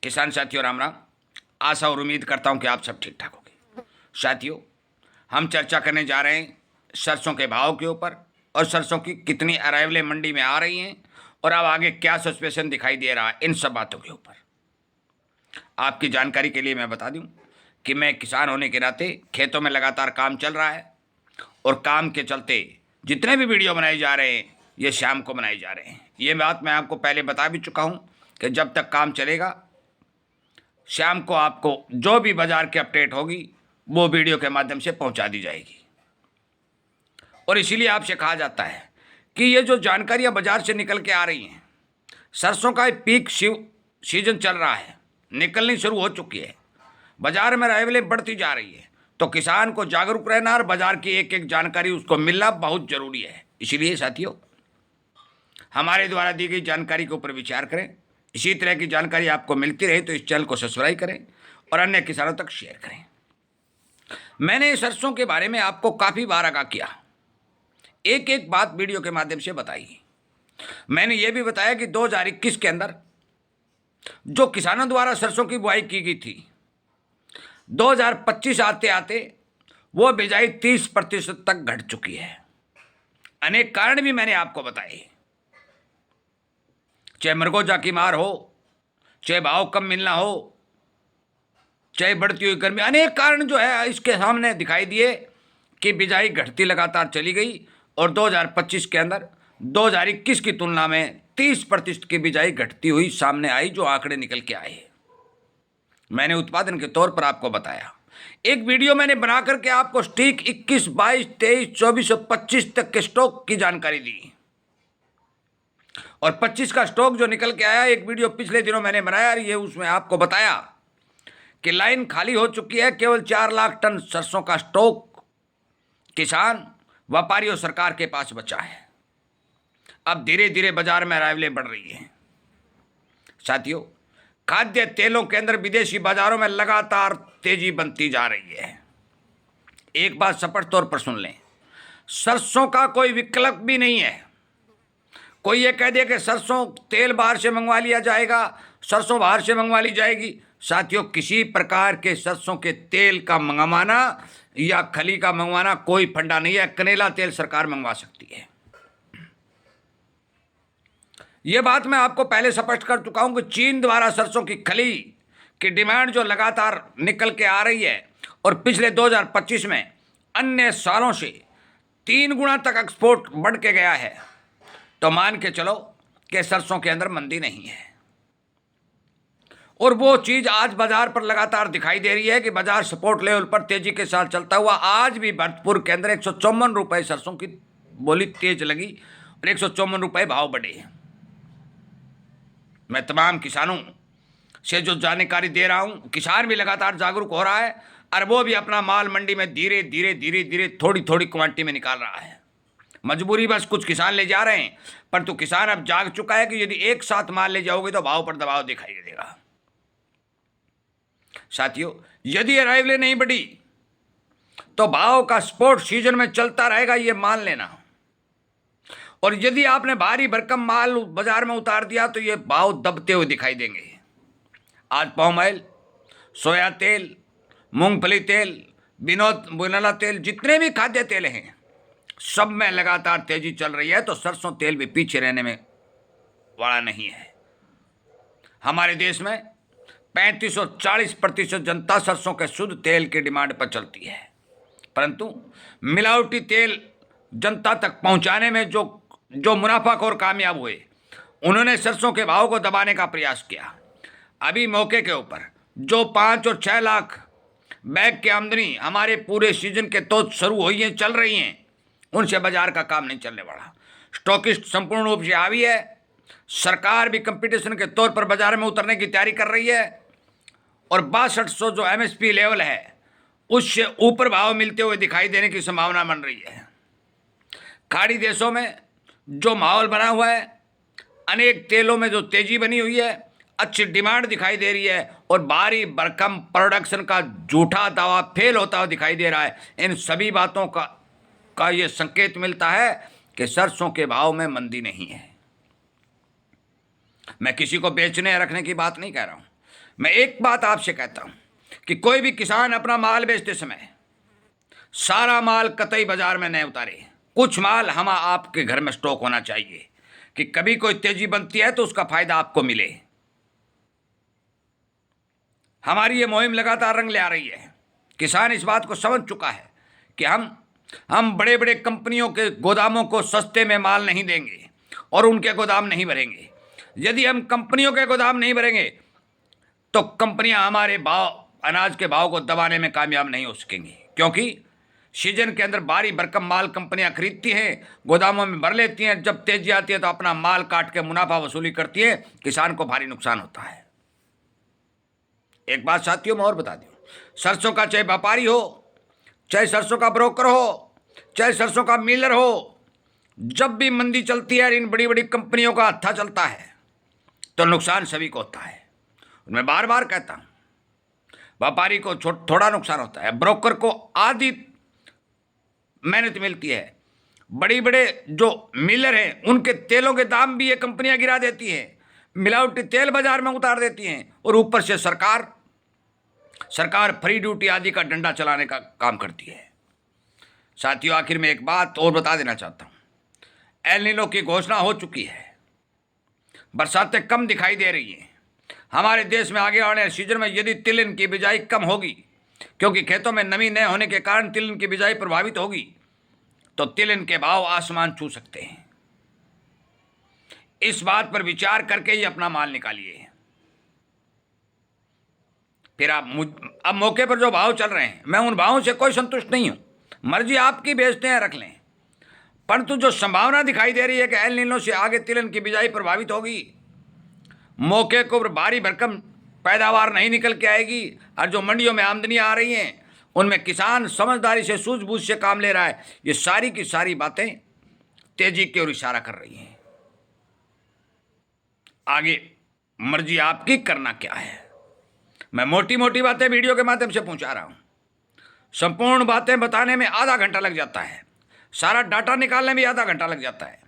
किसान साथियों राम राम। आशा और उम्मीद करता हूं कि आप सब ठीक ठाक होंगे। साथियों, हम चर्चा करने जा रहे हैं सरसों के भाव के ऊपर और सरसों की कितनी अराइवलें मंडी में आ रही हैं और अब आगे क्या सिचुएशन दिखाई दे रहा है, इन सब बातों के ऊपर आपकी जानकारी के लिए मैं बता दूं कि मैं किसान होने के नाते खेतों में लगातार काम चल रहा है और काम के चलते जितने भी वीडियो बनाए जा रहे हैं ये शाम को बनाए जा रहे हैं। ये बात मैं आपको पहले बता भी चुका हूँ कि जब तक काम चलेगा शाम को आपको जो भी बाजार की अपडेट होगी वो वीडियो के माध्यम से पहुंचा दी जाएगी। और इसीलिए आपसे कहा जाता है कि ये जो जानकारियां बाजार से निकल के आ रही हैं, सरसों का पीक सीजन चल रहा है, निकलनी शुरू हो चुकी है, बाजार में अराइवलें बढ़ती जा रही है, तो किसान को जागरूक रहना और बाजार की एक एक जानकारी उसको मिलना बहुत जरूरी है। इसीलिए साथियों, हमारे द्वारा दी गई जानकारी के ऊपर विचार करें। इसी तरह की जानकारी आपको मिलती रहे तो इस चैनल को सब्सक्राइब करें और अन्य किसानों तक शेयर करें। मैंने सरसों के बारे में आपको काफ़ी बार आगाह किया, एक एक बात वीडियो के माध्यम से बताई। मैंने यह भी बताया कि 2021 के अंदर जो किसानों द्वारा सरसों की बुआई की गई थी, 2025 आते आते वो बिजाई 30% तक घट चुकी है। अनेक कारण भी मैंने आपको बताए, चाहे मृगोजा की मार हो, चाहे भाव कम मिलना हो, चाहे बढ़ती हुई गर्मी, अनेक कारण जो है इसके सामने दिखाई दिए कि बिजाई घटती लगातार चली गई और 2025 के अंदर 2021 की तुलना में 30% की बिजाई घटती हुई सामने आई, जो आंकड़े निकल के आए। मैंने उत्पादन के तौर पर आपको बताया, एक वीडियो मैंने बना करके आपको स्टिक 21, 22, 23, 24 और 25 तक के स्टॉक की जानकारी दी और 25 का स्टॉक जो निकल के आया, एक वीडियो पिछले दिनों मैंने बनाया और ये उसमें आपको बताया कि लाइन खाली हो चुकी है। केवल 4 लाख टन सरसों का स्टॉक किसान, व्यापारी और सरकार के पास बचा है। अब धीरे धीरे बाजार में अराइवलें बढ़ रही हैं। साथियों, खाद्य तेलों के अंदर विदेशी बाजारों में लगातार तेजी बनती जा रही है। एक बात स्पष्ट तौर पर सुन लें, सरसों का कोई विकल्प भी नहीं है। कोई ये कह दे कि सरसों तेल बाहर से मंगवा लिया जाएगा, सरसों बाहर से मंगवा ली जाएगी। साथियों, किसी प्रकार के सरसों के तेल का मंगवाना या खली का मंगवाना कोई फंडा नहीं है। कनेला तेल सरकार मंगवा सकती है। यह बात मैं आपको पहले स्पष्ट कर चुका हूं कि चीन द्वारा सरसों की खली की डिमांड जो लगातार निकल के आ रही है और पिछले 2025 में अन्य सालों से 3 गुना तक एक्सपोर्ट बढ़ के गया है, तो मान के चलो कि सरसों के अंदर मंदी नहीं है। और वो चीज आज बाजार पर लगातार दिखाई दे रही है कि बाजार सपोर्ट लेवल पर तेजी के साथ चलता हुआ आज भी भरतपुर के अंदर 154 रुपये सरसों की बोली तेज लगी और 154 रुपये भाव बढ़े। मैं तमाम किसानों से जो जानकारी दे रहा हूं, किसान भी लगातार जागरूक हो रहा है और वो भी अपना माल मंडी में धीरे धीरे थोड़ी थोड़ी क्वांटिटी में निकाल रहा है। मजबूरी बस कुछ किसान ले जा रहे हैं, परंतु किसान अब जाग चुका है कि यदि एक साथ माल ले जाओगे तो भाव पर दबाव दिखाई देगा। साथियों, यदि अराइवलें नहीं बढ़ी तो भाव का स्पोर्ट सीजन में चलता रहेगा, ये मान लेना। और यदि आपने भारी भरकम माल बाजार में उतार दिया तो ये भाव दबते हुए दिखाई देंगे। आज पाम ऑयल, सोया तेल, मूंगफली तेल, बिनोला तेल, जितने भी खाद्य तेल हैं सब में लगातार तेजी चल रही है, तो सरसों तेल भी पीछे रहने में वाला नहीं है। हमारे देश में 35 और 40% जनता सरसों के शुद्ध तेल की डिमांड पर चलती है, परंतु मिलावटी तेल जनता तक पहुंचाने में जो मुनाफाखोर कामयाब हुए, उन्होंने सरसों के भाव को दबाने का प्रयास किया। अभी मौके के ऊपर जो 5 और 6 लाख बैग की आमदनी हमारे पूरे सीजन के तो शुरू हुई है, चल रही हैं, उनसे बाजार का काम नहीं चलने वाला। स्टॉकिस्ट संपूर्ण रूप से हावी है। सरकार भी कंपटीशन के तौर पर बाजार में उतरने की तैयारी कर रही है और 6200 जो एमएसपी लेवल है उससे ऊपर भाव मिलते हुए दिखाई देने की संभावना बन रही है। खाड़ी देशों में जो माहौल बना हुआ है, अनेक तेलों में जो तेजी बनी हुई है, अच्छी डिमांड दिखाई दे रही है और भारी भरकम प्रोडक्शन का झूठा दावा फेल होता हुआ दिखाई दे रहा है। इन सभी बातों का ये संकेत मिलता है कि सरसों के भाव में मंदी नहीं है। मैं किसी को बेचने या रखने की बात नहीं कह रहा हूं, मैं एक बात आपसे कहता हूं कि कोई भी किसान अपना माल बेचते समय सारा माल कतई बाजार में न उतारे। कुछ माल हम आपके घर में स्टॉक होना चाहिए कि कभी कोई तेजी बनती है तो उसका फायदा आपको मिले। हमारी ये मुहिम लगातार रंग ले आ रही है। किसान इस बात को समझ चुका है कि हम बड़े बड़े कंपनियों के गोदामों को सस्ते में माल नहीं देंगे और उनके गोदाम नहीं भरेंगे। यदि हम कंपनियों के गोदाम नहीं भरेंगे तो कंपनियां हमारे अनाज के भाव को दबाने में कामयाब नहीं हो सकेंगी, क्योंकि सीजन के अंदर भारी भरकम माल कंपनियां खरीदती हैं, गोदामों में भर लेती हैं, जब तेजी आती है तो अपना माल काट के मुनाफा वसूली करती है। किसान को भारी नुकसान होता है। एक बात साथियों मैं और बता दूं, सरसों का चाहे व्यापारी हो, चाहे सरसों का ब्रोकर हो, चाहे सरसों का मिलर हो, जब भी मंदी चलती है, इन बड़ी बड़ी कंपनियों का हत्था चलता है तो नुकसान सभी को होता है। मैं बार बार कहता हूं, व्यापारी को थोड़ा नुकसान होता है, ब्रोकर को आधी मेहनत मिलती है, बड़ी बड़े जो मिलर हैं उनके तेलों के दाम भी ये कंपनियां गिरा देती हैं, मिलावटी तेल बाजार में उतार देती हैं, और ऊपर से सरकार फ्री ड्यूटी आदि का डंडा चलाने का काम करती है। साथियों आखिर में एक बात और बता देना चाहता हूं, एल नीनो की घोषणा हो चुकी है, बरसातें कम दिखाई दे रही हैं। हमारे देश में आगे आने सीजन में यदि तिलहन की बिजाई कम होगी, क्योंकि खेतों में नमी न होने के कारण तिलहन की बिजाई प्रभावित होगी, तो तिलहन के भाव आसमान छू सकते हैं। इस बात पर विचार करके ही अपना माल निकालिए। फिर अब मौके पर जो भाव चल रहे हैं, मैं उन भावों से कोई संतुष्ट नहीं हूं, मर्जी आपकी, बेचते हैं रख लें, परंतु जो संभावना दिखाई दे रही है कि एल नीनो से आगे तिलहन की बिजाई प्रभावित होगी, मौके को भारी भरकम पैदावार नहीं निकल के आएगी, और जो मंडियों में आमदनी आ रही हैं उनमें किसान समझदारी से सूझबूझ से काम ले रहा है, ये सारी की सारी बातें तेजी की ओर इशारा कर रही हैं। आगे मर्जी आपकी, करना क्या है। मैं मोटी मोटी बातें वीडियो के माध्यम से पहुंचा रहा हूं, संपूर्ण बातें बताने में आधा घंटा लग जाता है, सारा डाटा निकालने में आधा घंटा लग जाता है,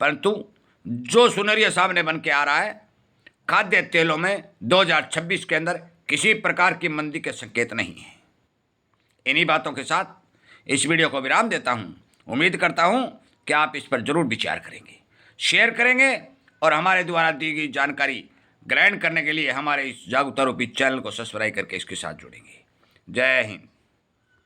परंतु जो सुनरिया सामने बन के आ रहा है, खाद्य तेलों में 2026 के अंदर किसी प्रकार की मंदी के संकेत नहीं है। इन्हीं बातों के साथ इस वीडियो को विराम देता हूं। उम्मीद करता हूं कि आप इस पर जरूर विचार करेंगे, शेयर करेंगे, और हमारे द्वारा दी गई जानकारी ग्रहण करने के लिए हमारे इस जागरूकता रूपी चैनल को सब्सक्राइब करके इसके साथ जुड़ेंगे। जय हिंद।